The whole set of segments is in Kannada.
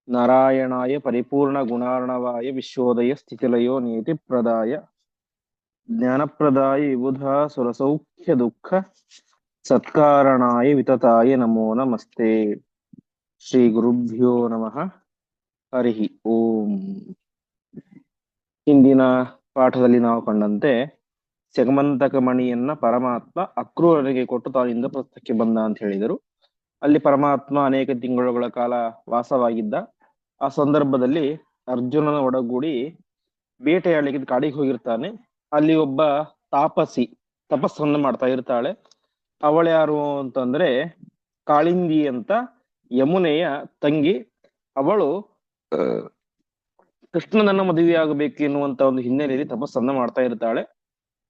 ನಾರಾಯಣಾಯ ಪರಿಪೂರ್ಣ ಗುಣಾರ್ಣವಾಯ ವಿಶ್ವೋದಯ ಸ್ಥಿತಿಲಯೋ ನೀತಿ ಪ್ರದಾಯ ಜ್ಞಾನಪ್ರದಾಯ ವಿಬುಧ ಸುರಸೌಖ್ಯ ದುಃಖ ಸತ್ಕಾರಣಾಯ ವಿತತಾಯ ನಮೋ ನಮಸ್ತೆ. ಶ್ರೀ ಗುರುಭ್ಯೋ ನಮಃ. ಹರಿ ಓಂ. ಇಂದಿನ ಪಾಠದಲ್ಲಿ ನಾವು ಕಂಡಂತೆ ಸೆಗಮಂತಕ ಮಣಿಯನ್ನ ಪರಮಾತ್ಮ ಅಕ್ರೂರರಿಗೆ ಕೊಟ್ಟು ತಾನು ಇಂದ್ರಪ್ರಸ್ಥಕ್ಕೆ ಬಂದ ಅಂತ ಹೇಳಿದರು. ಅಲ್ಲಿ ಪರಮಾತ್ಮ ಅನೇಕ ತಿಂಗಳುಗಳ ಕಾಲ ವಾಸವಾಗಿದ್ದ. ಆ ಸಂದರ್ಭದಲ್ಲಿ ಅರ್ಜುನನ ಒಡಗೂಡಿ ಬೇಟೆಯಾಡಲಿಕ್ಕೆ ಕಾಡಿಗೆ ಹೋಗಿರ್ತಾನೆ. ಅಲ್ಲಿ ಒಬ್ಬ ತಾಪಸಿ ತಪಸ್ಸನ್ನು ಮಾಡ್ತಾ ಇರ್ತಾಳೆ. ಅವಳು ಯಾರು ಅಂತಂದ್ರೆ ಕಾಳಿಂದಿ ಅಂತ, ಯಮುನೆಯ ತಂಗಿ. ಅವಳು ಕೃಷ್ಣನನ್ನ ಮದುವೆಯಾಗಬೇಕು ಎನ್ನುವಂತ ಒಂದು ಹಿನ್ನೆಲೆಯಲ್ಲಿ ತಪಸ್ಸನ್ನ ಮಾಡ್ತಾ ಇರ್ತಾಳೆ.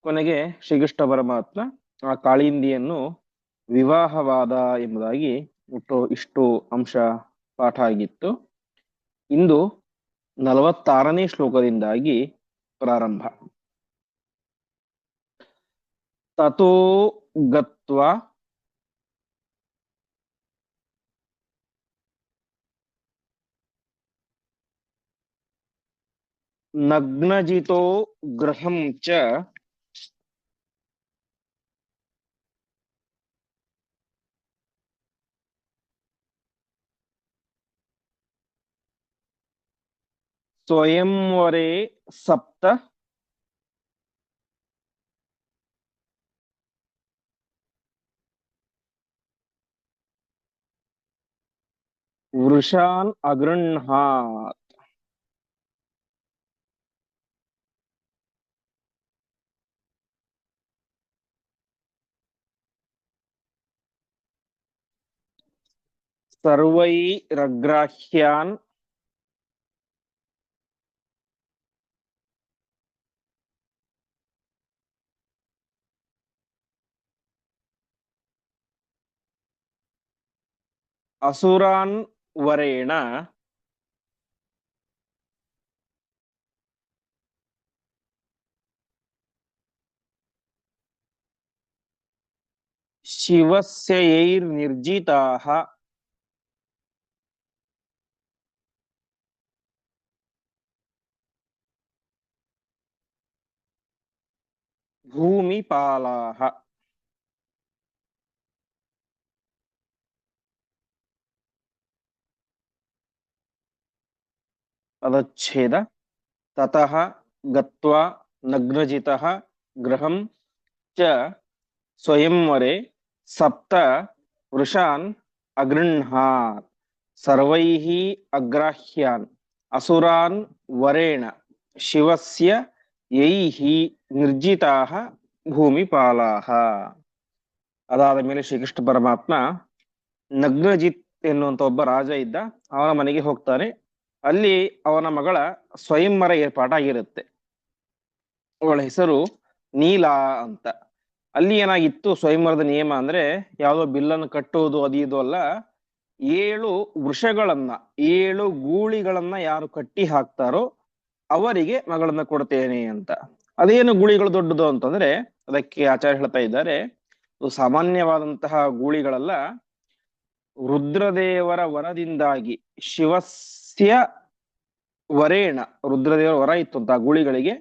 ಕೊನೆಗೆ ಶ್ರೀಕೃಷ್ಣ ಪರಮಾತ್ಮ ಆ ಕಾಳಿಂದಿಯನ್ನು ವಿವಾಹವಾದ ಎಂಬುದಾಗಿ ಇಷ್ಟು ಅಂಶ ಪಾಠ ಆಗಿತ್ತು. ಇಂದು 46ನೇ ಶ್ಲೋಕದಿಂದಾಗಿ ಪ್ರಾರಂಭ. ತತೋ ಗತ್ವಾ ನಗ್ನಜಿತೋ ಗೃಹಂ ಚ ಸ್ವಯಂವರೇ ಸಪ್ತ ವೃಷಾನ್ ಅಗೃಹಾತ್. ಸರ್ವೈರಗ್ರಾಹ್ಯಾನ್ ಅಸುರಾನ್ ವರೇಣ ಶಿವಸ್ಯೈರ್ನಿರ್ಜಿತಾಃ ಭೂಮಿಪಾಲಾಃ. ಪದಚ್ಛೇದ. ತತಃ ಗತ್ವಾ ನಗ್ನಜಿತಃ ಗೃಹಂ ಚ ಸ್ವಯಂವರೆ ಸಪ್ತ ವೃಷಾನ್ ಅಗೃಹಾತ್ ಸರ್ವೈಃ ಅಗ್ರಾಹ್ಯಾನ್ ಅಸುರಾನ್ ವರೇಣ ಶಿವಸ್ಯ ಯೈಃ ನಿರ್ಜಿತಾಃ ಭೂಮಿಪಾಲಾಃ. ಅದಾದ ಮೇಲೆ ಶ್ರೀಕೃಷ್ಣ ಪರಮಾತ್ಮ ನಗ್ನಜಿತ್ ಎನ್ನುವಂತ ಒಬ್ಬ ರಾಜ ಇದ್ದ. ಅವನ ಮನೆಗೆ ಹೋಗ್ತಾನೆ. ಅಲ್ಲಿ ಅವನ ಮಗಳ ಸ್ವಯಂವರ ಏರ್ಪಾಟಾಗಿರುತ್ತೆ. ಅವಳ ಹೆಸರು ನೀಲಾ ಅಂತ. ಅಲ್ಲಿ ಏನಾಗಿತ್ತು, ಸ್ವಯಂವರದ ನಿಯಮ ಅಂದ್ರೆ ಯಾವುದೋ ಬಿಲ್ಲನ್ನು ಕಟ್ಟುವುದು ಅದು ಇದು ಅಲ್ಲ. 7 ವೃಷಗಳನ್ನ 7 ಗೂಳಿಗಳನ್ನ ಯಾರು ಕಟ್ಟಿ ಹಾಕ್ತಾರೋ ಅವರಿಗೆ ಮಗಳನ್ನ ಕೊಡ್ತೇನೆ ಅಂತ. ಅದೇನು ಗೂಳಿಗಳು ದೊಡ್ಡದು ಅಂತಂದ್ರೆ ಅದಕ್ಕೆ ಆಚಾರ್ಯ ಹೇಳ್ತಾ ಇದ್ದಾರೆ, ಸಾಮಾನ್ಯವಾದಂತಹ ಗೂಳಿಗಳಲ್ಲ. ರುದ್ರದೇವರ ವರದಿಂದಾಗಿ ಶಿವಸ್ಯ ವರೇಣ, ರುದ್ರದೇವರ ವರ ಇತ್ತು ಅಂತ ಗೂಳಿಗಳಿಗೆ.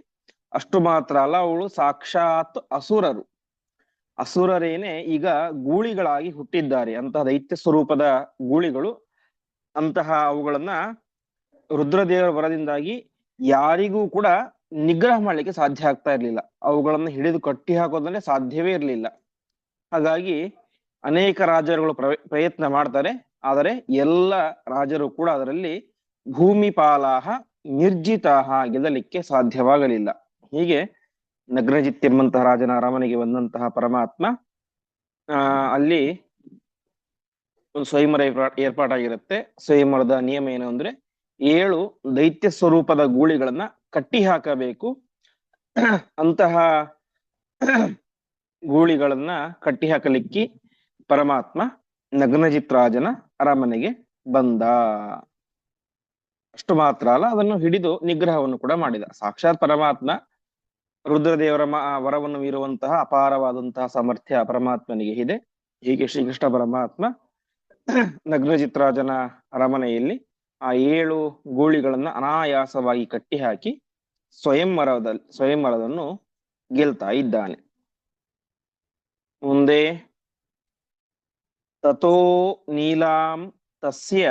ಅಷ್ಟು ಮಾತ್ರ ಅಲ್ಲ, ಅವಳು ಸಾಕ್ಷಾತ್ ಅಸುರರೇನೆ ಈಗ ಗೂಳಿಗಳಾಗಿ ಹುಟ್ಟಿದ್ದಾರೆ. ಅಂತಹ ದೈತ್ಯ ಸ್ವರೂಪದ ಗೂಳಿಗಳು. ಅಂತಹ ಅವುಗಳನ್ನ ರುದ್ರದೇವರ ವರದಿಂದಾಗಿ ಯಾರಿಗೂ ಕೂಡ ನಿಗ್ರಹ ಮಾಡ್ಲಿಕ್ಕೆ ಸಾಧ್ಯ ಆಗ್ತಾ ಇರ್ಲಿಲ್ಲ. ಅವುಗಳನ್ನ ಹಿಡಿದು ಕಟ್ಟಿ ಹಾಕೋದಂದ್ರೆ ಸಾಧ್ಯವೇ ಇರಲಿಲ್ಲ. ಹಾಗಾಗಿ ಅನೇಕ ರಾಜರುಗಳು ಪ್ರಯತ್ನ ಮಾಡ್ತಾರೆ. ಆದರೆ ಎಲ್ಲ ರಾಜರು ಕೂಡ ಅದರಲ್ಲಿ ಭೂಮಿಪಾಲಾಹ ನಿರ್ಜಿತಾಹ ಗೆಲ್ಲಲಿಕ್ಕೆ ಸಾಧ್ಯವಾಗಲಿಲ್ಲ. ಹೀಗೆ ನಗ್ನಜಿತ್ ಎಂಬಂತಹ ರಾಜನ ಅರಮನೆಗೆ ಬಂದಂತಹ ಪರಮಾತ್ಮ ಅಲ್ಲಿ ಒಂದು ಸ್ವಯಂವರ ಏರ್ಪಾಟಾಗಿರುತ್ತೆ. ಸ್ವಯಂವರದ ನಿಯಮ ಏನು ಅಂದ್ರೆ 7 ದೈತ್ಯ ಸ್ವರೂಪದ ಗೂಳಿಗಳನ್ನ ಕಟ್ಟಿ ಹಾಕಬೇಕು. ಅಂತಹ ಗೂಳಿಗಳನ್ನ ಕಟ್ಟಿ ಹಾಕಲಿಕ್ಕೆ ಪರಮಾತ್ಮ ನಗ್ನಜಿತ್ ರಾಜನ ಅರಮನೆಗೆ ಬಂದ. ಅಷ್ಟು ಮಾತ್ರ ಅಲ್ಲ, ಅದನ್ನು ಹಿಡಿದು ನಿಗ್ರಹವನ್ನು ಕೂಡ ಮಾಡಿದ. ಸಾಕ್ಷಾತ್ ಪರಮಾತ್ಮ ರುದ್ರದೇವರ ವರವನ್ನು ಮೀರುವಂತಹ ಅಪಾರವಾದಂತಹ ಸಾಮರ್ಥ್ಯ ಪರಮಾತ್ಮನಿಗೆ ಇದೆ. ಹೀಗೆ ಶ್ರೀಕೃಷ್ಣ ಪರಮಾತ್ಮ ನಗ್ನಜಿತ್ ರಾಜನ ಅರಮನೆಯಲ್ಲಿ ಆ 7 ಗೂಳಿಗಳನ್ನ ಅನಾಯಾಸವಾಗಿ ಕಟ್ಟಿ ಹಾಕಿ ಸ್ವಯಂವರವನ್ನು ಗೆಲ್ತಾ ಇದ್ದಾನೆ. ಮುಂದೆ ತಥೋ ನೀಲಾಂ ತಸ್ಯ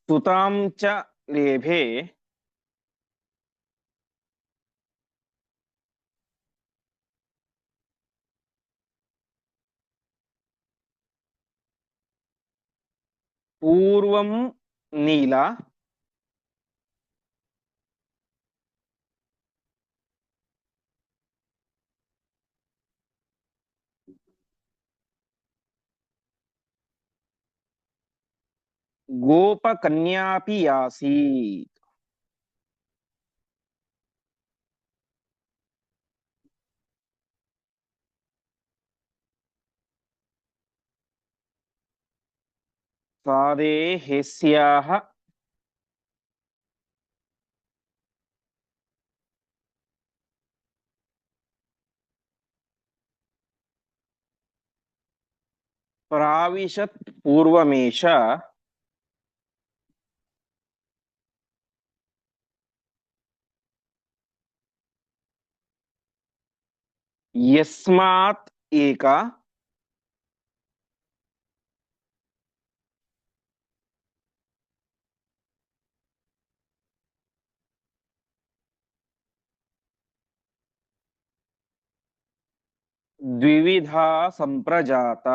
ಸುತಾಂ ಚ ಲೇಭೆ ಪೂರ್ವಂ ನೀಲ ಗೋಪಕನ್ಯಾಪಿ ಆಸೀತ್. ಸಾದೇ ಹೇಸ್ಯಾಹ ಪ್ರಾವಿಶತ್ ಪೂರ್ವಮೇಶ ಯಸ್ಮಾತ್ ಏಕ ದ್ವಿವಿಧಾ ಸಂಪ್ರಜಾತ.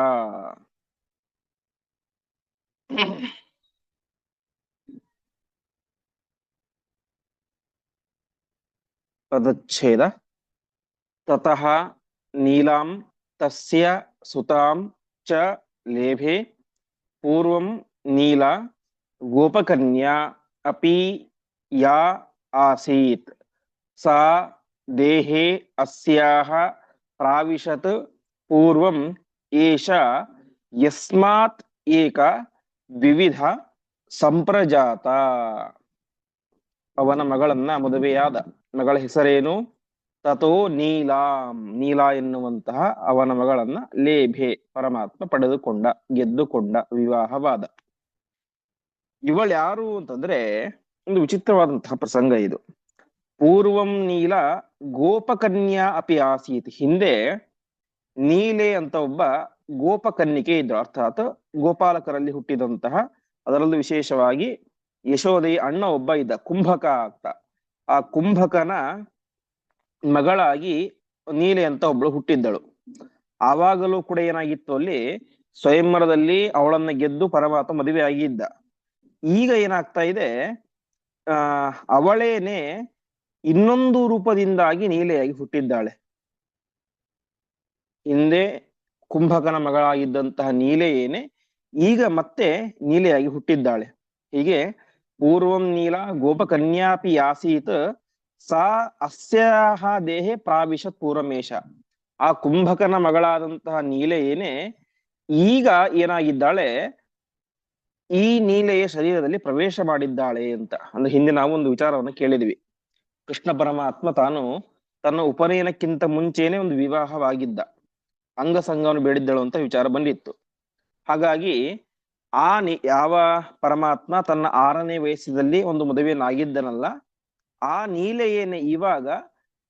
ಪದಚ್ಛೇದ. ತತಃ ನೀಲಾಂ ತಸ್ಯ ಸುತಾಂ ಚ ಲೇಭೆ ಪೂರ್ವಂ ನೀಲ ಗೋಪಕನ್ಯಾ ಅಪಿ ಯಾ ಆಸೀತ್ ಸಾ ದೇಹೇ ಅಸ್ಯಾಹ ಪ್ರಾವಿಶತ್ ಪೂರ್ವಂ ಏಷ ಯಸ್ಮಾತ್ ಏಕ ದ್ವಿವಿಧ ಸಂಪ್ರಜಾತ. ಅವನ ಮಗಳನ್ನ ಮದುವೆಯಾದ. ಮಗಳ ಹೆಸರೇನು? ತಥೋ ನೀಲಾಂ, ನೀಲ ಎನ್ನುವಂತಹ ಅವನ ಮಗಳನ್ನ ಲೇಭೆ ಪರಮಾತ್ಮ ಪಡೆದುಕೊಂಡ, ಗೆದ್ದುಕೊಂಡ, ವಿವಾಹವಾದ. ಇವಳು ಯಾರು ಅಂತಂದ್ರೆ ಒಂದು ವಿಚಿತ್ರವಾದಂತಹ ಪ್ರಸಂಗ ಇದು. ಪೂರ್ವಂ ನೀಲ ಗೋಪಕನ್ಯಾ ಅಪಿ ಆಸೀತ್. ಹಿಂದೆ ನೀಲೆ ಅಂತ ಒಬ್ಬ ಗೋಪಕನ್ನಿಕೆ ಇದ್ರು, ಅರ್ಥಾತ್ ಗೋಪಾಲಕರಲ್ಲಿ ಹುಟ್ಟಿದಂತಹ, ಅದರಲ್ಲೂ ವಿಶೇಷವಾಗಿ ಯಶೋದೆಯ ಅಣ್ಣ ಒಬ್ಬ ಇದ್ದ, ಕುಂಭಕ ಅಂತ. ಆ ಕುಂಭಕನ ಮಗಳಾಗಿ ನೀಲೆ ಅಂತ ಒಬ್ಳು ಹುಟ್ಟಿದ್ದಳು. ಆವಾಗಲೂ ಕೂಡ ಏನಾಗಿತ್ತು, ಅಲ್ಲಿ ಸ್ವಯಂವರದಲ್ಲಿ ಅವಳನ್ನ ಗೆದ್ದು ಪರಮಾತ್ಮ ಮದುವೆ ಆಗಿದ್ದ. ಈಗ ಏನಾಗ್ತಾ ಇದೆ, ಅವಳೇನೆ ಇನ್ನೊಂದು ರೂಪದಿಂದಾಗಿ ನೀಲೆಯಾಗಿ ಹುಟ್ಟಿದ್ದಾಳೆ. ಹಿಂದೆ ಕುಂಭಕನ ಮಗಳಾಗಿದ್ದಂತಹ ನೀಲೆಯೇನೆ ಈಗ ಮತ್ತೆ ನೀಲೆಯಾಗಿ ಹುಟ್ಟಿದ್ದಾಳೆ. ಹೀಗೆ ಪೂರ್ವಂ ನೀಲ ಗೋಪಕನ್ಯಾಪಿ ಆಸೀತ್ ಸಾ ಅಸ್ಯಾಹ ದೇಹೆ ಪ್ರಾವಿಶತ್ ಪೂರ್ವಮೇಶ. ಆ ಕುಂಭಕನ ಮಗಳಾದಂತಹ ನೀಲೆಯೇನೆ ಈಗ ಏನಾಗಿದ್ದಾಳೆ, ಈ ನೀಲೆಯ ಶರೀರದಲ್ಲಿ ಪ್ರವೇಶ ಮಾಡಿದ್ದಾಳೆ ಅಂತ. ಅಂದ್ರೆ ಹಿಂದೆ ನಾವು ಒಂದು ವಿಚಾರವನ್ನು ಕೇಳಿದ್ವಿ. ಕೃಷ್ಣ ಪರಮಾತ್ಮ ತಾನು ತನ್ನ ಉಪನಯನಕ್ಕಿಂತ ಮುಂಚೆನೆ ಒಂದು ವಿವಾಹವಾಗಿದ್ದ, ಅಂಗಸಂಗವನ್ನು ಬೇಡಿದ್ದಳು ಅಂತ ವಿಚಾರ ಬಂದಿತ್ತು. ಹಾಗಾಗಿ ಯಾವ ಪರಮಾತ್ಮ ತನ್ನ 6ನೇ ವಯಸ್ಸಲ್ಲಿ ಒಂದು ಮದುವೆಯನ್ನಾಗಿದ್ದನಲ್ಲ, ಆ ನೀಲೆಯೇನೆ ಇವಾಗ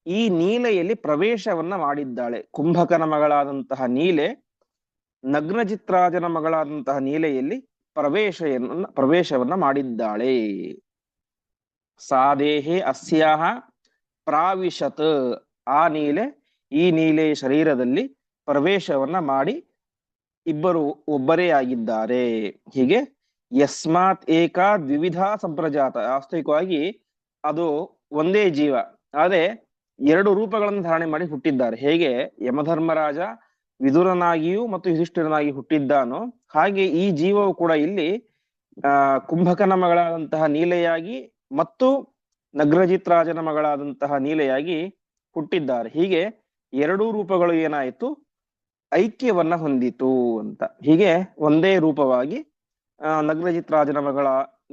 ಈ ನೀಲೆಯಲ್ಲಿ ಪ್ರವೇಶವನ್ನ ಮಾಡಿದ್ದಾಳೆ. ಕುಂಭಕನ ಮಗಳಾದಂತಹ ನೀಲೆ ನಗ್ನಚಿತ್ರಾಜನ ಮಗಳಾದಂತಹ ನೀಲೆಯಲ್ಲಿ ಪ್ರವೇಶವನ್ನ ಮಾಡಿದ್ದಾಳೆ. ಸಾದೇಹೆ ಅಸ್ಯಾಹ ಪ್ರಾವಿಶತ್. ಆ ನೀಲೆ ಈ ನೀಲೆಯ ಶರೀರದಲ್ಲಿ ಪ್ರವೇಶವನ್ನ ಮಾಡಿ ಇಬ್ಬರು ಒಬ್ಬರೇ ಆಗಿದ್ದಾರೆ. ಹೀಗೆ ಯಸ್ಮಾತ್ ಏಕ ದ್ವಿವಿಧ ಸಂಪ್ರಜಾತ. ವಾಸ್ತವಿಕವಾಗಿ ಅದು ಒಂದೇ ಜೀವ, ಆದ್ರೆ 2 ರೂಪಗಳನ್ನು ಧಾರಣೆ ಮಾಡಿ ಹುಟ್ಟಿದ್ದಾರೆ. ಹೇಗೆ ಯಮಧರ್ಮರಾಜ ವಿದುರನಾಗಿಯೂ ಮತ್ತು ಯುಧಿಷ್ಠಿರನಾಗಿ ಹುಟ್ಟಿದ್ದಾನೋ, ಹಾಗೆ ಈ ಜೀವವು ಕೂಡ ಇಲ್ಲಿ ಕುಂಭಕನ ಮಗಳಾದಂತಹ ನೀಲೆಯಾಗಿ ಮತ್ತು ನಗ್ರಜಿತ್ರಾಜನ ಮಗಳಾದಂತಹ ನೀಲೆಯಾಗಿ ಹುಟ್ಟಿದ್ದಾರೆ. ಹೀಗೆ 2 ರೂಪಗಳು ಏನಾಯಿತು, ಐಕ್ಯವನ್ನ ಹೊಂದಿತು ಅಂತ. ಹೀಗೆ ಒಂದೇ ರೂಪವಾಗಿ ನಗ್ನಜಿತ್ರಾಜನ ಮಗಳ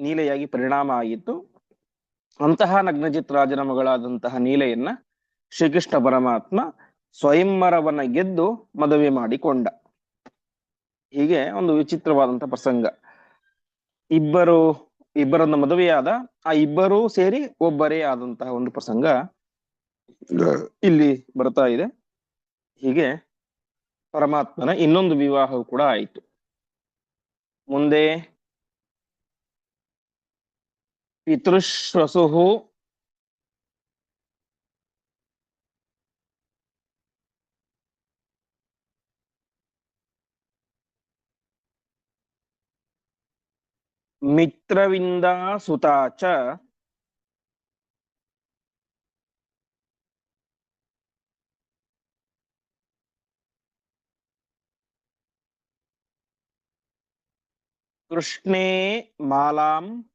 ನೀಲೆಯಾಗಿ ಪರಿಣಾಮ ಆಗಿತ್ತು. ಅಂತಹ ನಗ್ನಜಿತ್ ರಾಜನ ಮಗಳಾದಂತಹ ನೀಲೆಯನ್ನ ಶ್ರೀಕೃಷ್ಣ ಪರಮಾತ್ಮ ಸ್ವಯಂವರವನ್ನ ಗೆದ್ದು ಮದುವೆ ಮಾಡಿಕೊಂಡ. ಹೀಗೆ ಒಂದು ವಿಚಿತ್ರವಾದಂತಹ ಪ್ರಸಂಗ. ಇಬ್ಬರು ಇಬ್ಬರನ್ನ ಮದುವೆಯಾದ, ಆ ಇಬ್ಬರೂ ಸೇರಿ ಒಬ್ಬರೇ ಆದಂತಹ ಒಂದು ಪ್ರಸಂಗ ಇಲ್ಲಿ ಬರ್ತಾ ಇದೆ. ಹೀಗೆ ಪರಮಾತ್ಮನ ಇನ್ನೊಂದು ವಿವಾಹವು ಕೂಡ ಆಯಿತು. ಮುಂದೆ ಪಿತೃಶ್ವಸು ಮಿತ್ರವಿಂದ ಸುತಾಚ ಕೃಷ್ಣೇ ಮಾಲಾಂ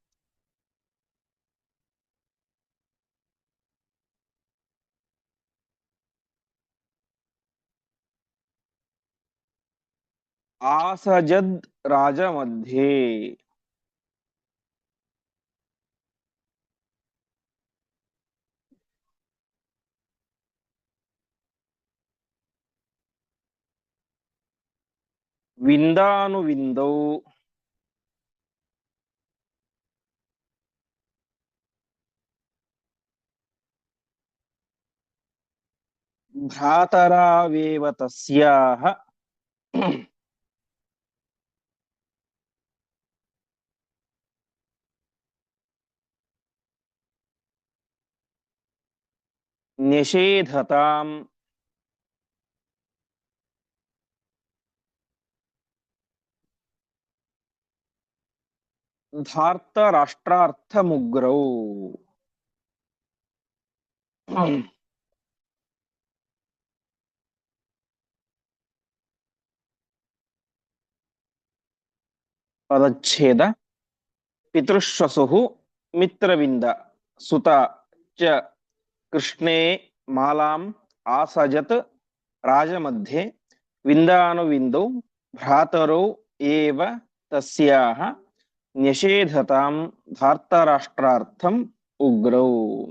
ಆಸಜದ್ ರಾಜ ಮಧ್ಯೆ. ವಿಂದಾನುವಿಂದೌ ಭ್ರಾತರಾವೇವ ತಸ್ಯಾಹ ನಿಷೇಧತಾಂ ಧಾರ್ತರಾಷ್ಟ್ರಾರ್ಥಮುಗ್ರೌ. ಪದಚ್ಛೇದ. ಪಿತೃಶ್ವಸು ಮಿತ್ರವಿಂದ ಸುತ ಚ ಕೃಷ್ಣೇ ಮಾಲಾಂ ಆಸಜತ್ ರಾಜಮಧ್ಯೆ ವಿಂದಾನುವಿಂದೌ ಭ್ರಾತರೌ ಏವ ತಸ್ಯಾಹ ನಿಷೇಧತಾಂ ಧಾರ್ತರಾಷ್ಟ್ರಾರ್ಥಂ ಉಗ್ರೌ.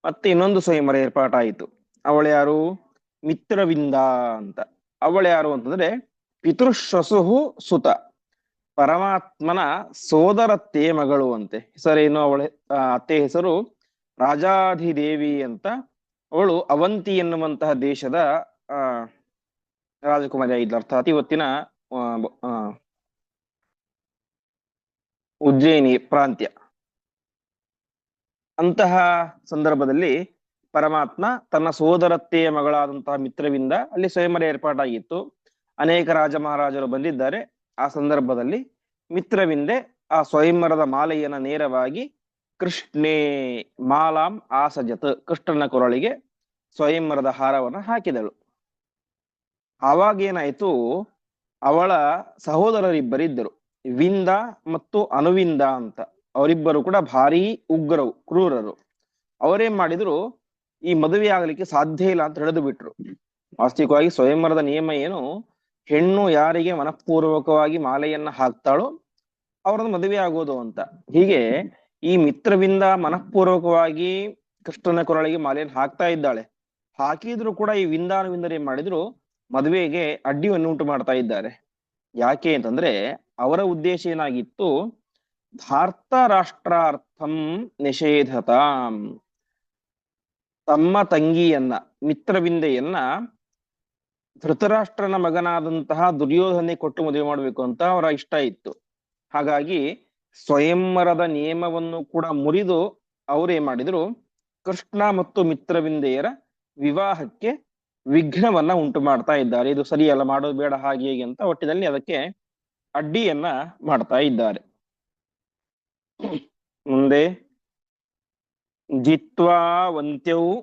ಮತ್ತೆ ಇನ್ನೊಂದು ಸ್ವಯಂವರ ಏರ್ಪಾಟಾಯಿತು. ಅವಳು ಯಾರು? ಮಿತ್ರವಿಂದ ಅಂತ. ಅವಳು ಯಾರು ಅಂತಂದ್ರೆ ಪಿತೃಶ್ವಸು ಸುತ, ಪರಮಾತ್ಮನ ಸೋದರತ್ತೆ ಮಗಳು ಅಂತೆ. ಹೆಸರೇನು ಅವಳ ಅತ್ತೆ ಹೆಸರು? ರಾಜಾಧಿದೇವಿ ಅಂತ. ಅವಳು ಅವಂತಿ ಎನ್ನುವಂತಹ ದೇಶದ ಆ ರಾಜಕುಮಾರಿ ಆಗಿದ್ಲು. ಅರ್ಥಾತ್ ಇವತ್ತಿನ ಆ, ಆ, ಉಜ್ಜಯಿನಿ ಪ್ರಾಂತ್ಯ. ಅಂತಹ ಸಂದರ್ಭದಲ್ಲಿ ಪರಮಾತ್ಮ ತನ್ನ ಸೋದರತ್ತೆಯ ಮಗಳಾದಂತಹ ಮಿತ್ರವಿಂದ ಅಲ್ಲಿ ಸ್ವಯಂವರ ಏರ್ಪಾಟಾಗಿತ್ತು. ಅನೇಕ ರಾಜ ಮಹಾರಾಜರು ಬಂದಿದ್ದಾರೆ. ಆ ಸಂದರ್ಭದಲ್ಲಿ ಮಿತ್ರವಿಂದೆ ಆ ಸ್ವಯಂವರದ ಮಾಲೆಯನ್ನ ನೇರವಾಗಿ ಕೃಷ್ಣೇ ಮಾಲಾಂ ಆಸಜತ್, ಕೃಷ್ಣನ ಕೊರಳಿಗೆ ಸ್ವಯಂವರದ ಹಾರವನ್ನು ಹಾಕಿದಳು. ಆವಾಗ ಏನಾಯ್ತು, ಅವಳ ಸಹೋದರರಿಬ್ಬರಿದ್ದರು, ವಿಂದ ಮತ್ತು ಅನುವಿಂದ ಅಂತ. ಅವರಿಬ್ಬರು ಕೂಡ ಭಾರಿ ಉಗ್ರರು, ಕ್ರೂರರು. ಅವರೇನ್ ಮಾಡಿದ್ರು, ಈ ಮದುವೆ ಆಗಲಿಕ್ಕೆ ಸಾಧ್ಯ ಇಲ್ಲ ಅಂತ ಹಿಡಿದು ಬಿಟ್ರು. ವಾಸ್ತವಿಕವಾಗಿ ಸ್ವಯಂವರದ ನಿಯಮ ಏನು, ಹೆಣ್ಣು ಯಾರಿಗೆ ಮನಃಪೂರ್ವಕವಾಗಿ ಮಾಲೆಯನ್ನ ಹಾಕ್ತಾಳೋ ಅವರನ್ನು ಮದುವೆ ಆಗೋದು ಅಂತ. ಹೀಗೆ ಈ ಮಿತ್ರವಿಂದ ಮನಃಪೂರ್ವಕವಾಗಿ ಕೃಷ್ಣನ ಕೊರಳಿಗೆ ಮಾಲೆಯನ್ನು ಹಾಕ್ತಾ ಇದ್ದಾಳೆ. ಹಾಕಿದ್ರು ಕೂಡ ಈ ವಿಂದಾನುವಿಂದರು ಏನ್ ಮಾಡಿದ್ರು, ಮದುವೆಗೆ ಅಡ್ಡಿಯನ್ನು ಉಂಟು ಮಾಡ್ತಾ ಇದ್ದಾರೆ. ಯಾಕೆ ಅಂತಂದ್ರೆ ಅವರ ಉದ್ದೇಶ ಏನಾಗಿತ್ತು, ಧಾರ್ತ ರಾಷ್ಟ್ರಾರ್ಥಂ ನಿಷೇಧತಾಂ, ತಮ್ಮ ತಂಗಿಯನ್ನ ಮಿತ್ರವಿಂದೆಯನ್ನ ಧೃತರಾಷ್ಟ್ರನ ಮಗನಾದಂತಹ ದುರ್ಯೋಧನೆ ಕೊಟ್ಟು ಮದುವೆ ಮಾಡಬೇಕು ಅಂತ ಅವರ ಇಷ್ಟ ಇತ್ತು. ಹಾಗಾಗಿ ಸ್ವಯಂವರದ ನಿಯಮವನ್ನು ಕೂಡ ಮುರಿದು ಅವರೇ ಮಾಡಿದ್ರು, ಕೃಷ್ಣ ಮತ್ತು ಮಿತ್ರವಿಂದೆಯರ ವಿವಾಹಕ್ಕೆ ವಿಘ್ನವನ್ನ ಉಂಟು ಮಾಡ್ತಾ ಇದ್ದಾರೆ. ಇದು ಸರಿಯಲ್ಲ, ಮಾಡೋದು ಬೇಡ, ಹಾಗೆ ಹೀಗೆ ಅಂತ ಒಟ್ಟಿನಲ್ಲಿ ಅದಕ್ಕೆ ಅಡ್ಡಿಯನ್ನ ಮಾಡ್ತಾ ಇದ್ದಾರೆ. ಮುಂದೆ ಜಿತ್ವಾ ವಂತ್ಯೌ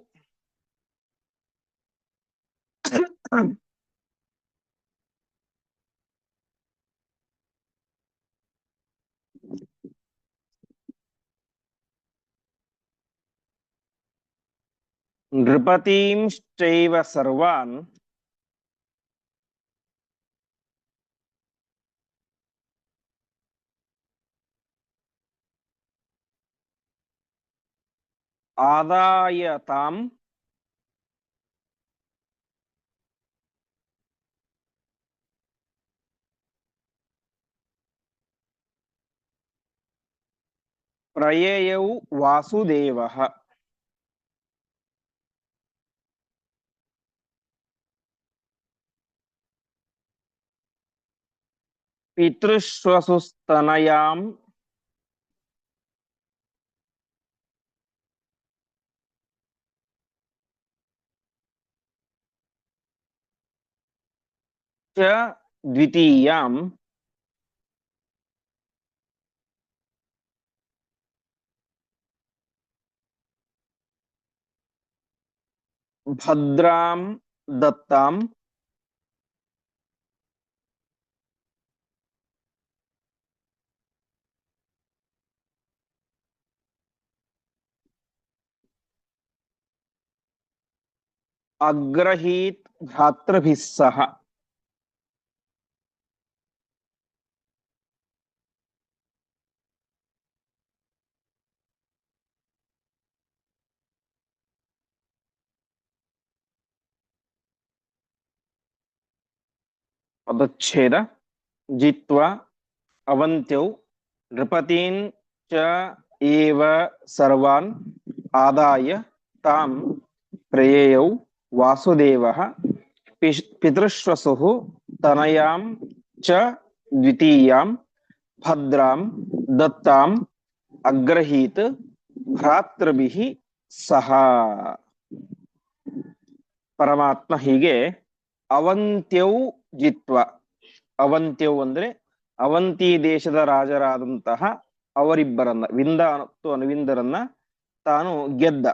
ನೃಪತೀಂಶ್ಚೈವ ಸರ್ವಾನ್ आदायताम् प्रययौ वासुदेवः। पितृश्वसुस्तनयां च द्वितीयां भद्रां दत्तां अग्रहीत भ्रातृभिः सह। पदच्छेद जित्वा अवन्त्यौ नृपतीन् च एव सर्वान् आदाय तां प्रययौ वासुदेवः। पितृश्वसुः तनयां च द्वितीयां भद्रां दत्ताम् अग्रहीत भ्रातृभिः सह। ಪರಮಾತ್ಮ ಹೀಗೆ ಅವಂತ್ಯೌ ಜಿತ್ವ, ಅವಂತ್ಯೌ ಅಂದ್ರೆ ಅವಂತಿ ದೇಶದ ರಾಜರಾದಂತಹ ಅವರಿಬ್ಬರನ್ನ, ವಿಂದ ಮತ್ತು ಅನುವಿಂದರನ್ನ ತಾನು ಗೆದ್ದ.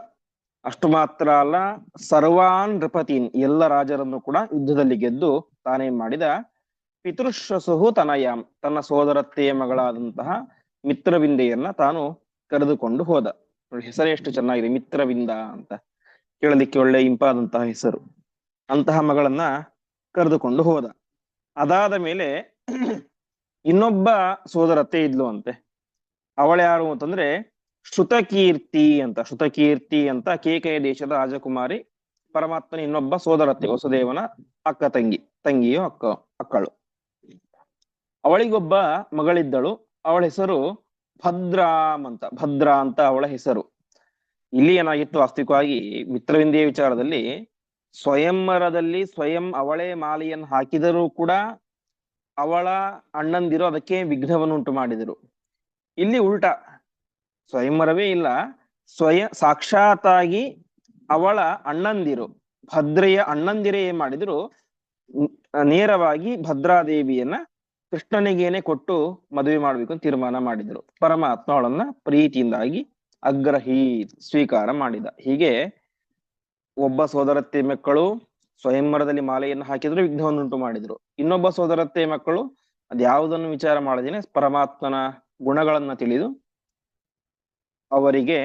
ಅಷ್ಟು ಮಾತ್ರ ಅಲ್ಲ, ಸರ್ವಾನ್ ನೃಪತೀನ್, ಎಲ್ಲ ರಾಜರನ್ನು ಕೂಡ ಯುದ್ಧದಲ್ಲಿ ಗೆದ್ದು ತಾನೇನ್ ಮಾಡಿದ, ಪಿತೃಶ್ವಸುಹು ತನಯಾಂ, ತನ್ನ ಸೋದರತ್ತೆಯ ಮಗಳಾದಂತಹ ಮಿತ್ರವಿಂದೆಯನ್ನ ತಾನು ಕರೆದುಕೊಂಡು ಹೋದ. ಹೆಸರೇ ಎಷ್ಟು ಚೆನ್ನಾಗಿದೆ, ಮಿತ್ರವಿಂದ ಅಂತ, ಕೇಳಲಿಕ್ಕೆ ಒಳ್ಳೆ ಇಂಪಾದಂತಹ ಹೆಸರು. ಅಂತಹ ಮಗಳನ್ನ ಕರೆದುಕೊಂಡು ಹೋದ. ಅದಾದ ಮೇಲೆ ಇನ್ನೊಬ್ಬ ಸೋದರತ್ತೆ ಇದ್ಲು ಅಂತೆ. ಅವಳ ಯಾರು ಅಂತಂದ್ರೆ ಶ್ರುತಕೀರ್ತಿ ಅಂತ. ಶ್ರುತಕೀರ್ತಿ ಅಂತ ಕೇಕೆಯ ದೇಶದ ರಾಜಕುಮಾರಿ, ಪರಮಾತ್ಮನ ಇನ್ನೊಬ್ಬ ಸೋದರತ್ತೆ, ವಸುದೇವನ ತಂಗಿಯೋ ಅಕ್ಕಳು. ಅವಳಿಗೊಬ್ಬ ಮಗಳಿದ್ದಳು, ಅವಳ ಹೆಸರು ಭದ್ರಾಂ ಅಂತ. ಭದ್ರಾ ಅಂತ ಅವಳ ಹೆಸರು. ಇಲ್ಲಿ ಏನಾಗಿತ್ತು, ವಾಸ್ತವಿಕವಾಗಿ ಮಿತ್ರವಿಂದೆಯ ವಿಚಾರದಲ್ಲಿ ಸ್ವಯಂವರದಲ್ಲಿ ಸ್ವಯಂ ಅವಳೇ ಮಾಲೆಯನ್ನು ಹಾಕಿದರೂ ಕೂಡ ಅವಳ ಅಣ್ಣಂದಿರು ಅದಕ್ಕೆ ವಿಘ್ನವನ್ನುಂಟು ಮಾಡಿದರು. ಇಲ್ಲಿ ಉಲ್ಟಾ, ಸ್ವಯಂವರವೇ ಇಲ್ಲ, ಸಾಕ್ಷಾತ್ತಾಗಿ ಅವಳ ಅಣ್ಣಂದಿರು, ಭದ್ರೆಯ ಅಣ್ಣಂದಿರೇ ಏನ್ ಮಾಡಿದ್ರು, ನೇರವಾಗಿ ಭದ್ರಾದೇವಿಯನ್ನ ಕೃಷ್ಣನಿಗೇನೆ ಕೊಟ್ಟು ಮದುವೆ ಮಾಡ್ಬೇಕು ಅಂತ ತೀರ್ಮಾನ ಮಾಡಿದ್ರು. ಪರಮಾತ್ಮ ಅವಳನ್ನ ಪ್ರೀತಿಯಿಂದಾಗಿ ಸ್ವೀಕಾರ ಮಾಡಿದ. ಹೀಗೆ ಒಬ್ಬ ಸೋದರತ್ತೆ ಮಕ್ಕಳು ಸ್ವಯಂವರದಲ್ಲಿ ಮಾಲೆಯನ್ನು ಹಾಕಿದ್ರು, ವಿಘ್ನವನ್ನುಂಟು ಮಾಡಿದ್ರು. ಇನ್ನೊಬ್ಬ ಸೋದರತ್ತೆ ಮಕ್ಕಳು ಅದ್ಯಾವುದನ್ನು ವಿಚಾರ ಮಾಡದೇನೆ ಪರಮಾತ್ಮನ ಗುಣಗಳನ್ನ ತಿಳಿದು ಅವರಿಗೆ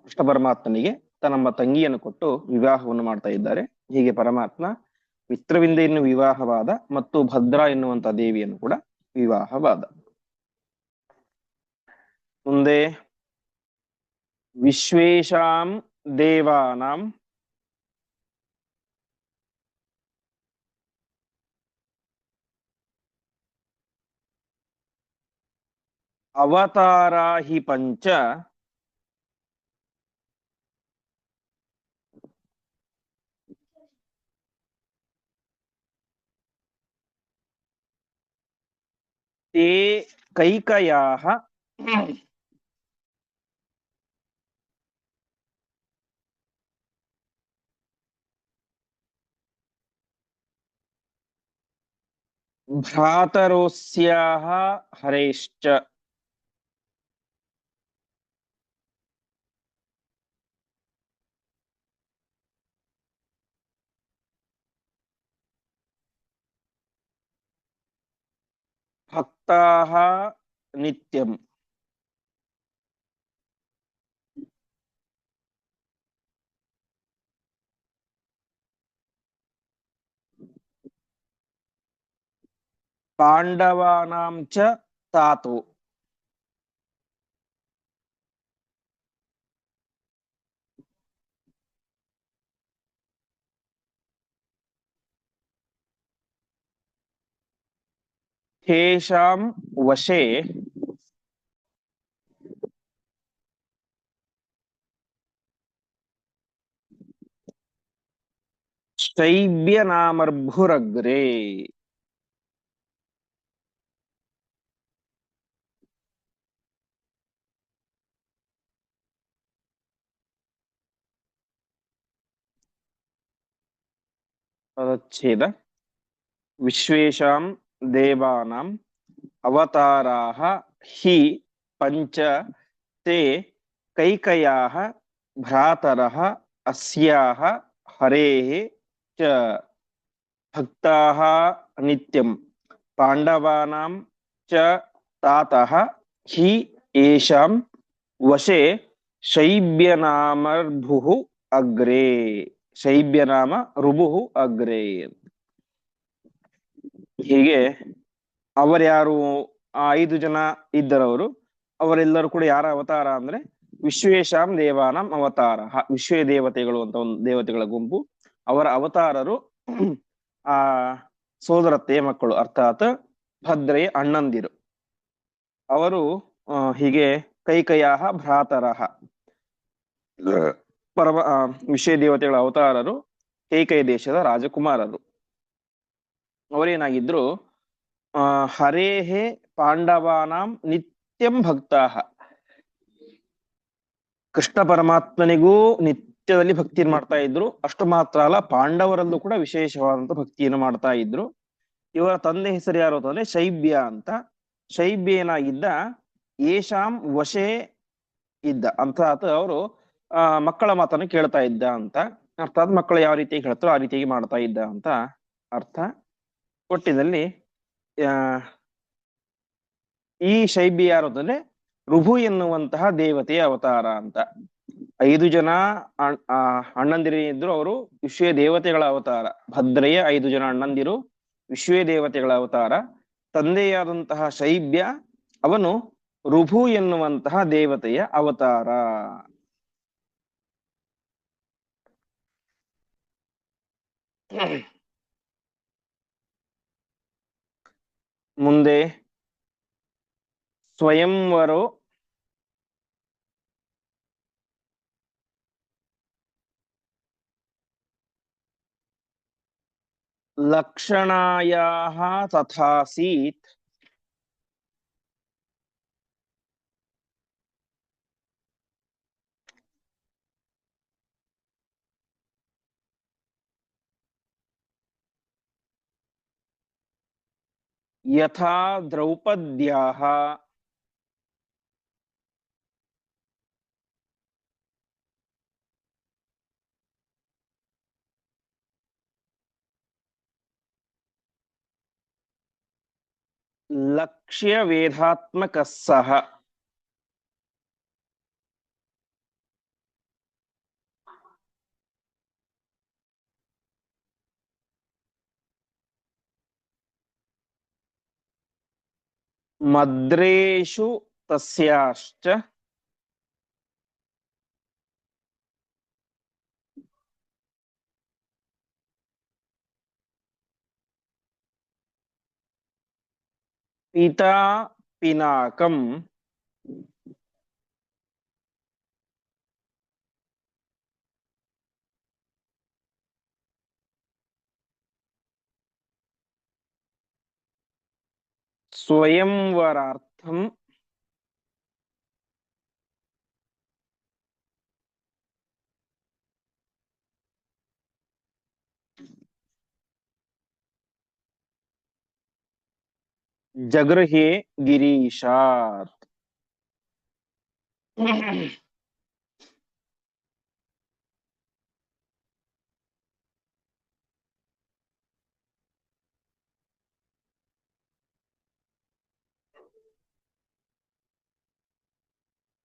ಕೃಷ್ಣ ಪರಮಾತ್ಮನಿಗೆ ತನ್ನ ತಂಗಿಯನ್ನು ಕೊಟ್ಟು ವಿವಾಹವನ್ನು ಮಾಡ್ತಾ ಇದ್ದಾರೆ. ಹೀಗೆ ಪರಮಾತ್ಮ ಮಿತ್ರವಿಂದೆಯನ್ನು ವಿವಾಹವಾದ ಮತ್ತು ಭದ್ರಾ ಎನ್ನುವಂತ ದೇವಿಯನ್ನು ಕೂಡ ವಿವಾಹವಾದ. ಮುಂದೆ ವಿಶ್ವೇಶಾಂ ದೇವಾನಾಂ ಅವತಾರಾ ಹಿ ಪಂಚ ತೇ ಕೈಕಯಾಃ ಭ್ರಾತರೋಸ್ಯಾಃ ಹರೇಶ್ಚ. ಭಕ್ತಾಃ ನಿತ್ಯಂ. ಪಾಂಡವಾನಾಂ ಚ ತಾತು. ತೇಷಾಂ ವಶೇ ಶೈಬ್ಯನಾಮರ್ಭುರಗ್ರೆ. ಪದಚ್ಛೇದ. ವಿಶ್ವೇಷಾಂ ದೇವಾನಾಂ ಅವತಾರಾಃ ಹಿ ಪಂಚ ತೇ ಕೈಕಯಾಃ ಭ್ರಾತರಃ ಅಸ್ಯಾಃ ಹರೇಃ ಚ ಭಕ್ತಾಃ ನಿತ್ಯಂ ಪಾಂಡವಾನಾಂ ಚ ತಾತಃ ಹಿ ಯೇಷಾಂ ವಶೇ ಶೈಬ್ಯನಾಮರ್ಭುಃ ಅಗ್ರೇ. ಶೈಬ್ಯನಾಮ ರುಭುಃ ಅಗ್ರೇ. ಹೀಗೆ ಅವರ್ಯಾರು ಆ 5 ಜನ ಇದ್ದರವರು, ಅವರೆಲ್ಲರೂ ಕೂಡ ಯಾರ ಅವತಾರ ಅಂದ್ರೆ ವಿಶ್ವೇಶಾಂ ದೇವಾನಾಂ ಅವತಾರ. ವಿಶ್ವೇ ದೇವತೆಗಳು ಅಂತ ಒಂದು ದೇವತೆಗಳ ಗುಂಪು, ಅವರ ಅವತಾರರು ಆ ಸೋದರತ್ತೆಯ ಮಕ್ಕಳು, ಅರ್ಥಾತ್ ಭದ್ರೆಯ ಅಣ್ಣಂದಿರು. ಅವರು ಹೀಗೆ ಕೈಕಯಾಹ ಭ್ರಾತರಹ, ವಿಶ್ವೇ ದೇವತೆಗಳ ಅವತಾರರು ಕೈಕೈ ದೇಶದ ರಾಜಕುಮಾರರು. ಅವರೇನಾಗಿದ್ರು, ಹರೇಹೇ ಪಾಂಡವಾನಾಂ ನಿತ್ಯಂ ಭಕ್ತಾಹ, ಕೃಷ್ಣ ಪರಮಾತ್ಮನಿಗೂ ನಿತ್ಯದಲ್ಲಿ ಭಕ್ತಿಯನ್ನು ಮಾಡ್ತಾ ಇದ್ರು. ಅಷ್ಟು ಮಾತ್ರ ಅಲ್ಲ, ಪಾಂಡವರಲ್ಲೂ ಕೂಡ ವಿಶೇಷವಾದಂತ ಭಕ್ತಿಯನ್ನು ಮಾಡ್ತಾ ಇದ್ರು. ಇವರ ತಂದೆ ಹೆಸರು ಯಾರು ಅಂತಂದ್ರೆ ಶೈಬ್ಯ ಅಂತ. ಶೈಬ್ಯ ಏನಾಗಿದ್ದ, ಯೇಷಾಂ ವಶೇ ಇದ್ದ, ಅರ್ಥಾತ್ ಅವರು ಮಕ್ಕಳ ಮಾತನ್ನು ಕೇಳ್ತಾ ಇದ್ದ ಅಂತ. ಅರ್ಥಾತ್ ಮಕ್ಕಳು ಯಾವ ರೀತಿ ಹೇಳ್ತಾರೋ ಆ ರೀತಿಯಾಗಿ ಮಾಡ್ತಾ ಇದ್ದ ಅಂತ ಅರ್ಥ. ಒಟ್ಟಿನಲ್ಲಿ ಈ ಶೈಬ್ಯ ಯಾರು ಅಂತಂದ್ರೆ ರುಭು ಎನ್ನುವಂತಹ ದೇವತೆಯ ಅವತಾರ ಅಂತ. 5 ಜನ ಅಣ್ಣಂದಿರಿದ್ರು, ಅವರು ವಿಶ್ವೇ ದೇವತೆಗಳ ಅವತಾರ. ಭದ್ರೆಯ 5 ಜನ ಅಣ್ಣಂದಿರು ವಿಶ್ವೇ ದೇವತೆಗಳ ಅವತಾರ. ತಂದೆಯಾದಂತಹ ಶೈಬ್ಯ ಅವನು ರುಭು ಎನ್ನುವಂತಹ ದೇವತೆಯ ಅವತಾರ. ಮುಂದೆ ಸ್ವಯಂವರೋ ಲಕ್ಷಣಾಯಾಃ ತಥಾಸೀತ್ ಯಥಾ ದ್ರೌಪದ್ಯಾಃ ಲಕ್ಷ್ಯ ವೇದಾತ್ಮಕಃ ಸಃ. ಮದ್ರೇಷು ತಸ್ಯಾಶ್ಚ ಪಿತಾ ಪಿನಾಕಂ ಸ್ವಯಂವರಾರ್ಥಂ ಜಗೃಹೇ ಗಿರೀಶಾತ್.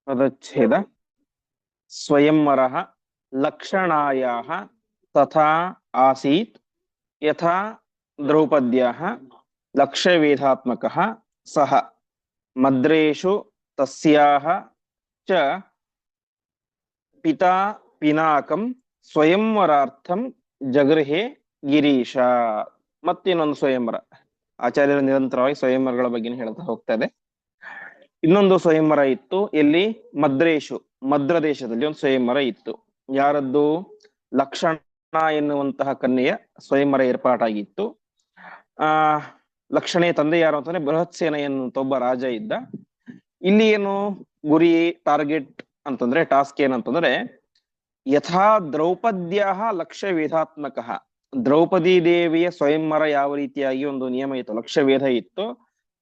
ಪದಚ್ಛೇದ. ಸ್ವಯಂವರಃ ಲಕ್ಷಣಾಯಾಃ ತಥಾ ಆಸೀತ್ ಯಥಾ ದ್ರೌಪದ್ಯಾಃ ಲಕ್ಷ್ಯವೇಧಾತ್ಮಕಃ ಸಹ. ಮದ್ರೇಷು ತಸ್ಯಾಃ ಚ ಪಿತಾ ಪಿನಾಕಂ ಸ್ವಯಂವರಾರ್ಥಂ ಜಗೃಹೆ ಗಿರೀಶ. ಮತ್ತಿನ್ನೊಂದು ಸ್ವಯಂವರ. ಆಚಾರ್ಯರು ನಿರಂತರವಾಗಿ ಸ್ವಯಂವರಗಳ ಬಗ್ಗೆ ಹೇಳ್ತಾ ಹೋಗ್ತಾರೆ. ಇನ್ನೊಂದು ಸ್ವಯಂವರ ಇತ್ತು ಎಲ್ಲಿ, ಮದ್ರ ದೇಶದಲ್ಲಿ ಒಂದು ಸ್ವಯಂವರ ಇತ್ತು. ಯಾರದ್ದು? ಲಕ್ಷಣ ಎನ್ನುವಂತಹ ಕನ್ಯೆಯ ಸ್ವಯಂವರ ಏರ್ಪಾಟಾಗಿತ್ತು. ಆ ಲಕ್ಷಣೆಯ ತಂದೆ ಯಾರು ಅಂತಂದ್ರೆ ಬೃಹತ್ಸೇನ ಎನ್ನುವಂತ ಒಬ್ಬ ರಾಜ ಇದ್ದ. ಇಲ್ಲಿ ಏನು ಗುರಿ, ಟಾರ್ಗೆಟ್ ಅಂತಂದ್ರೆ, ಟಾಸ್ಕ್ ಏನಂತಂದ್ರೆ, ಯಥಾ ದ್ರೌಪದ್ಯ ಲಕ್ಷ್ಯ ವೇದಾತ್ಮಕ, ದ್ರೌಪದಿ ದೇವಿಯ ಸ್ವಯಂವರ ಯಾವ ರೀತಿಯಾಗಿ ಒಂದು ನಿಯಮ ಇತ್ತು, ಲಕ್ಷ್ಯ ವೇದ ಇತ್ತು,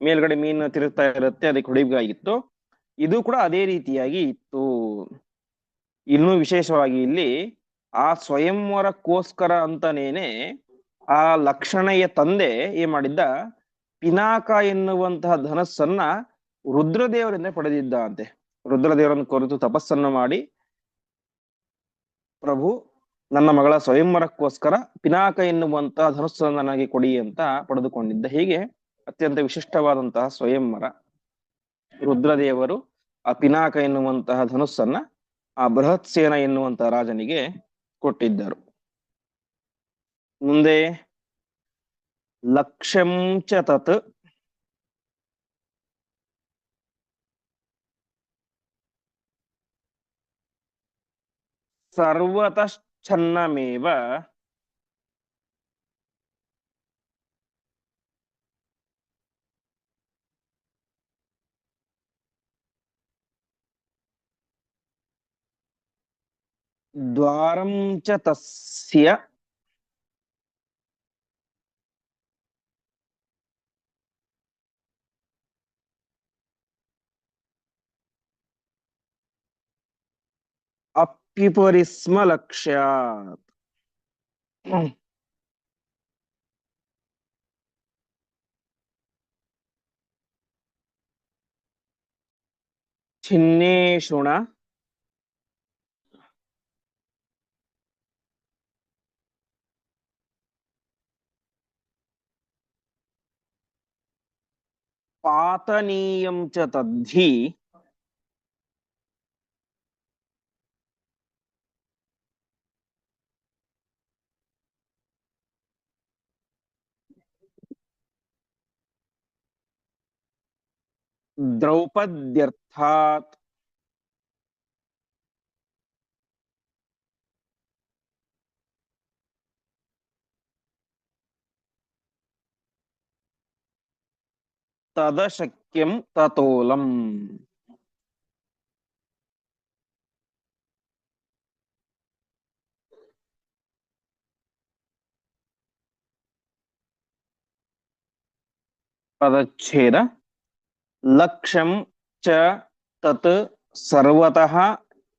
ಮೇಲ್ಗಡೆ ಮೀನು ತಿರುಗ್ತಾ ಇರುತ್ತೆ, ಅದಕ್ಕೆ ಹೊಡಿಬೇಕಾಗಿತ್ತು. ಇದು ಕೂಡ ಅದೇ ರೀತಿಯಾಗಿ ಇತ್ತು. ಇನ್ನೂ ವಿಶೇಷವಾಗಿ ಇಲ್ಲಿ ಆ ಸ್ವಯಂವರಕ್ಕೋಸ್ಕರ ಅಂತಾನೇನೆ ಆ ಲಕ್ಷಣೆಯ ತಂದೆ ಏನ್ ಮಾಡಿದ್ದ, ಪಿನಾಕ ಎನ್ನುವಂತಹ ಧನಸ್ಸನ್ನ ರುದ್ರದೇವರಿಂದ ಪಡೆದಿದ್ದ ಅಂತೆ. ರುದ್ರದೇವರನ್ನು ಕುರಿತು ತಪಸ್ಸನ್ನು ಮಾಡಿ, ಪ್ರಭು ನನ್ನ ಮಗಳ ಸ್ವಯಂವರಕ್ಕೋಸ್ಕರ ಪಿನಾಕ ಎನ್ನುವಂತಹ ಧನುಸ್ಸನ್ನು ನನಗೆ ಕೊಡಿ ಅಂತ ಪಡೆದುಕೊಂಡಿದ್ದ. ಹೀಗೆ ಅತ್ಯಂತ ವಿಶಿಷ್ಟವಾದಂತಹ ಸ್ವಯಂವರ. ರುದ್ರದೇವರು ಆ ಪಿನಾಕ ಎನ್ನುವಂತಹ ಧನುಸ್ಸನ್ನ ಆ ಬೃಹತ್ಸೇನ ಎನ್ನುವಂತಹ ರಾಜನಿಗೆ ಕೊಟ್ಟಿದ್ದರು. ಮುಂದೆ ಲಕ್ಷ್ಯಂ ಚ ತತ್ ಸರ್ವತಶ್ಚನ್ನಮೇವ ದ್ವಾರಂ ಚ ತಸ್ಯ ಅಪ್ಯುಪರಿಸ್ಮ ಲಕ್ಷ್ಯಾತ್. ಚಿನ್ನೇಷುಣ ಪಾತನೀಯಂ ಚ ತದ್ಧಿ ದ್ರೌಪದ್ಯರ್ಥಾತ್. ತದಶಕ್ಯಂ ತತೋಲಂ. ಪದಚ್ಛೇದ. ಲಕ್ಷ್ಯಂ ಚ ತತ್ ಸರ್ವತಃ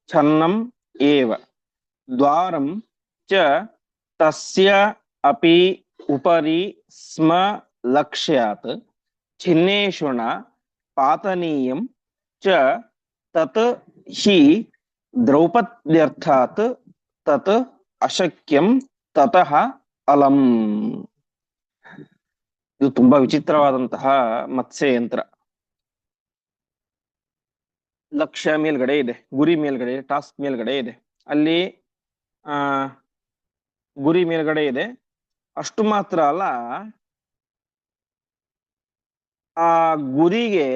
ಛನ್ನಂ ಏವ, ದ್ವಾರಂ ಚ ತಸ್ಯ ಅಪಿ ಉಪರಿ ಸ್ಮ ಲಕ್ಷ್ಯಾತ್, ಛಿನ್ನೇಷುಣ ಪಾತನೀಯಂ ಚ ತತ್ ಹಿ ದ್ರೌಪದ್ಯರ್ಥಾತ್ ತತ್ ಅಶಕ್ಯಂ ತತಃ ಅಲಂ. ಇದು ತುಂಬಾ ವಿಚಿತ್ರವಾದಂತಹ ಮತ್ಸ್ಯ ಯಂತ್ರ. ಲಕ್ಷ್ಯ ಮೇಲ್ಗಡೆ ಇದೆ, ಗುರಿ ಮೇಲ್ಗಡೆ, ಟಾಸ್ಕ್ ಮೇಲ್ಗಡೆ ಇದೆ. ಅಲ್ಲಿ ಆ ಗುರಿ ಮೇಲ್ಗಡೆ ಇದೆ. ಅಷ್ಟು ಮಾತ್ರ ಅಲ್ಲ, ಆ ಗುರಿಗೆ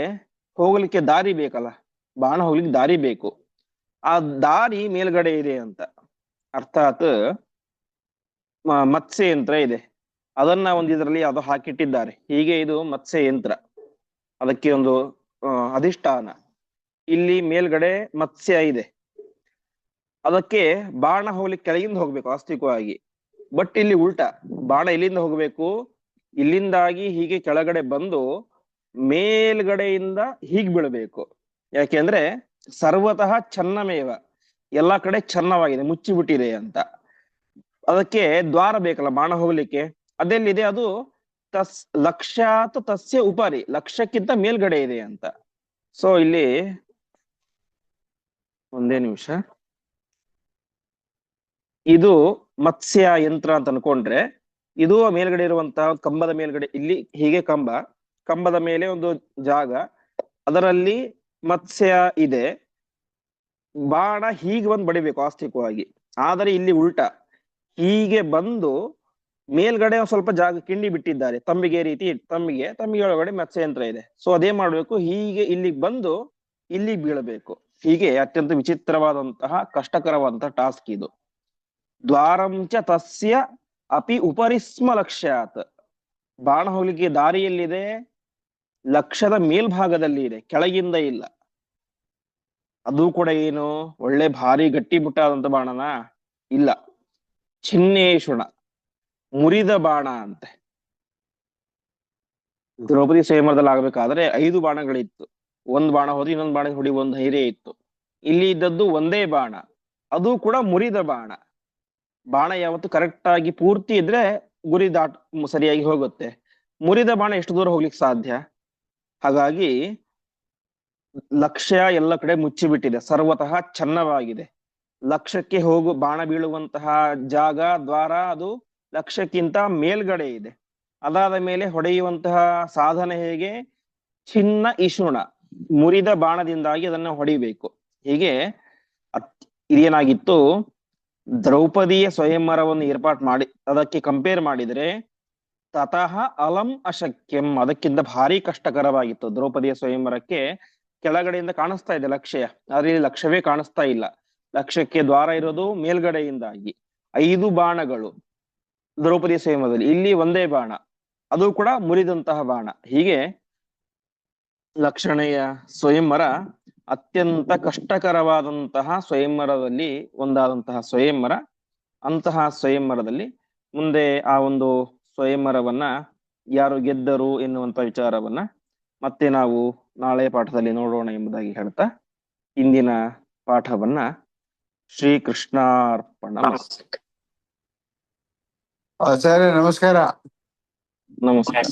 ಹೋಗ್ಲಿಕ್ಕೆ ದಾರಿ ಬೇಕಲ್ಲ, ಬಾಣ ಹೋಗ್ಲಿಕ್ಕೆ ದಾರಿ ಬೇಕು. ಆ ದಾರಿ ಮೇಲ್ಗಡೆ ಇದೆ ಅಂತ ಅರ್ಥಾತ್ ಮತ್ಸ್ಯ ಯಂತ್ರ ಇದೆ. ಅದನ್ನ ಒಂದು ಇದರಲ್ಲಿ ಅದು ಹಾಕಿಟ್ಟಿದ್ದಾರೆ. ಹೀಗೆ ಇದು ಮತ್ಸ್ಯ ಯಂತ್ರ, ಅದಕ್ಕೆ ಒಂದು ಅಧಿಷ್ಠಾನ. ಇಲ್ಲಿ ಮೇಲ್ಗಡೆ ಮತ್ಸ್ಯ ಇದೆ, ಅದಕ್ಕೆ ಬಾಣ ಹೋಗ್ಲಿಕ್ಕೆ ಕೆಳಗಿಂದ ಹೋಗ್ಬೇಕು ವಾಸ್ತವಿಕವಾಗಿ. ಬಟ್ ಇಲ್ಲಿ ಉಲ್ಟಾ, ಬಾಣ ಎಲ್ಲಿಂದ ಹೋಗ್ಬೇಕು, ಇಲ್ಲಿಂದಾಗಿ ಹೀಗೆ ಕೆಳಗಡೆ ಬಂದು ಮೇಲ್ಗಡೆಯಿಂದ ಹೀಗ್ ಬೀಳ್ಬೇಕು. ಯಾಕೆಂದ್ರೆ ಸರ್ವತಃ ಛನ್ನಮೇವ, ಎಲ್ಲಾ ಕಡೆ ಛನ್ನವಾಗಿದೆ, ಮುಚ್ಚಿಬಿಟ್ಟಿದೆ ಅಂತ. ಅದಕ್ಕೆ ದ್ವಾರ ಬೇಕಲ್ಲ ಬಾಣ ಹೋಗ್ಲಿಕ್ಕೆ. ಅದೆಲ್ಲಿದೆ, ಅದು ಲಕ್ಷ್ಯಾತ್ ತಸ್ಯ ಉಪರಿ, ಲಕ್ಷ್ಯಕ್ಕಿಂತ ಮೇಲ್ಗಡೆ ಇದೆ ಅಂತ. ಸೊ ಇಲ್ಲಿ ಒಂದೇ ನಿಮಿಷ, ಇದು ಮತ್ಸ್ಯ ಯಂತ್ರ ಅಂತ ಅನ್ಕೊಂಡ್ರೆ, ಇದು ಮೇಲ್ಗಡೆ ಇರುವಂತಹ ಕಂಬದ ಮೇಲ್ಗಡೆ, ಇಲ್ಲಿ ಹೀಗೆ ಕಂಬದ ಮೇಲೆ ಒಂದು ಜಾಗ, ಅದರಲ್ಲಿ ಮತ್ಸ್ಯ ಇದೆ. ಬಾಣ ಹೀಗೆ ಬಂದು ಬಡಿಬೇಕು ವಾಸ್ತವಿಕವಾಗಿ. ಆದರೆ ಇಲ್ಲಿ ಉಲ್ಟಾ, ಹೀಗೆ ಬಂದು ಮೇಲ್ಗಡೆ ಒಂದ್ ಸ್ವಲ್ಪ ಜಾಗ ಕಿಂಡಿ ಬಿಟ್ಟಿದ್ದಾರೆ, ತಂಬಿಗೆ ರೀತಿ ತಂಬಿಗೆ ಒಳಗಡೆ ಮತ್ಸ್ಯಯಂತ್ರ ಇದೆ. ಸೊ ಅದೇ ಮಾಡ್ಬೇಕು, ಹೀಗೆ ಇಲ್ಲಿಗೆ ಬಂದು ಇಲ್ಲಿಗೆ ಬೀಳಬೇಕು. ಹೀಗೆ ಅತ್ಯಂತ ವಿಚಿತ್ರವಾದಂತಹ ಕಷ್ಟಕರವಾದಂತಹ ಟಾಸ್ಕ್ ಇದು. ದ್ವಾರಂಚ ತಸ್ಯ ಅಪಿ ಉಪರಿಸ್ಮ ಲಕ್ಷ್ಯಾತ್. ಬಾಣ ಹೋಗ್ಲಿಕ್ಕೆ ದಾರಿಯಲ್ಲಿದೆ, ಲಕ್ಷ್ಯದ ಮೇಲ್ಭಾಗದಲ್ಲಿ ಇದೆ, ಕೆಳಗಿಂದ ಇಲ್ಲ. ಅದು ಕೂಡ ಏನು ಒಳ್ಳೆ ಭಾರಿ ಗಟ್ಟಿ ಮುಟ್ಟಾದಂತ ಬಾಣನ ಇಲ್ಲ, ಚಿನ್ನೇಶುಣ, ಮುರಿದ ಬಾಣ ಅಂತೆ. ದ್ರೌಪದಿ ಸ್ವಯಂವರದಲ್ಲಿ ಆಗ್ಬೇಕಾದ್ರೆ 5 ಬಾಣಗಳಿತ್ತು. ಒಂದ್ ಬಾಣ ಹೋದ್ರೆ ಇನ್ನೊಂದ್ ಬಾಣ ಹೊಡಿ ಒಂದು ಧೈರ್ಯ ಇತ್ತು. ಇಲ್ಲಿ ಇದ್ದದ್ದು ಒಂದೇ ಬಾಣ, ಅದು ಕೂಡ ಮುರಿದ ಬಾಣ. ಬಾಣ ಯಾವತ್ತು ಕರೆಕ್ಟ್ ಆಗಿ ಪೂರ್ತಿ ಇದ್ರೆ ಗುರಿ ಸರಿಯಾಗಿ ಹೋಗುತ್ತೆ. ಮುರಿದ ಬಾಣ ಎಷ್ಟು ದೂರ ಹೋಗ್ಲಿಕ್ಕೆ ಸಾಧ್ಯ? ಹಾಗಾಗಿ ಲಕ್ಷ್ಯ ಎಲ್ಲ ಕಡೆ ಮುಚ್ಚಿಬಿಟ್ಟಿದೆ, ಸರ್ವತಃ ಛನ್ನವಾಗಿದೆ. ಲಕ್ಷ್ಯಕ್ಕೆ ಬಾಣ ಬೀಳುವಂತಹ ಜಾಗ, ದ್ವಾರ ಅದು ಲಕ್ಷ್ಯಕ್ಕಿಂತ ಮೇಲ್ಗಡೆ ಇದೆ. ಅದಾದ ಮೇಲೆ ಹೊಡೆಯುವಂತಹ ಸಾಧನ ಹೇಗೆ? ಚಿನ್ನ ಇಶುಣ, ಮುರಿದ ಬಾಣದಿಂದಾಗಿ ಅದನ್ನ ಹೊಡಿಬೇಕು. ಹೀಗೆ ಇದೇನಾಗಿತ್ತು, ದ್ರೌಪದಿಯ ಸ್ವಯಂವರವನ್ನು ಏರ್ಪಾಟ್ ಮಾಡಿ ಅದಕ್ಕೆ ಕಂಪೇರ್ ಮಾಡಿದ್ರೆ ತತಃ ಅಲಂ ಅಶಕ್ಯಂ, ಅದಕ್ಕಿಂತ ಭಾರಿ ಕಷ್ಟಕರವಾಗಿತ್ತು. ದ್ರೌಪದಿಯ ಸ್ವಯಂವರಕ್ಕೆ ಕೆಳಗಡೆಯಿಂದ ಕಾಣಿಸ್ತಾ ಇದೆ ಲಕ್ಷ್ಯ, ಆದ್ರೆ ಇಲ್ಲಿ ಲಕ್ಷ್ಯವೇ ಕಾಣಿಸ್ತಾ ಇಲ್ಲ. ಲಕ್ಷ್ಯಕ್ಕೆ ದ್ವಾರ ಇರೋದು ಮೇಲ್ಗಡೆಯಿಂದಾಗಿ. 5 ಬಾಣಗಳು ದ್ರೌಪದಿಯ ಸ್ವಯಂವರದಲ್ಲಿ, ಇಲ್ಲಿ ಒಂದೇ ಬಾಣ, ಅದು ಕೂಡ ಮುರಿದಂತಹ ಬಾಣ. ಹೀಗೆ ಲಕ್ಷಣೆಯ ಸ್ವಯಂವರ ಅತ್ಯಂತ ಕಷ್ಟಕರವಾದಂತಹ ಸ್ವಯಂವರದಲ್ಲಿ ಒಂದಾದಂತಹ ಸ್ವಯಂವರ. ಅಂತಹ ಸ್ವಯಂವರದಲ್ಲಿ ಮುಂದೆ ಆ ಒಂದು ಸ್ವಯಂವರವನ್ನ ಯಾರು ಗೆದ್ದರು ಎನ್ನುವಂತ ವಿಚಾರವನ್ನ ಮತ್ತೆ ನಾವು ನಾಳೆ ಪಾಠದಲ್ಲಿ ನೋಡೋಣ ಎಂಬುದಾಗಿ ಹೇಳ್ತಾ ಇಂದಿನ ಪಾಠವನ್ನ ಶ್ರೀಕೃಷ್ಣಾರ್ಪಣ. ಆಚಾರ್ಯ ನಮಸ್ಕಾರ. ನಮಸ್ಕಾರ.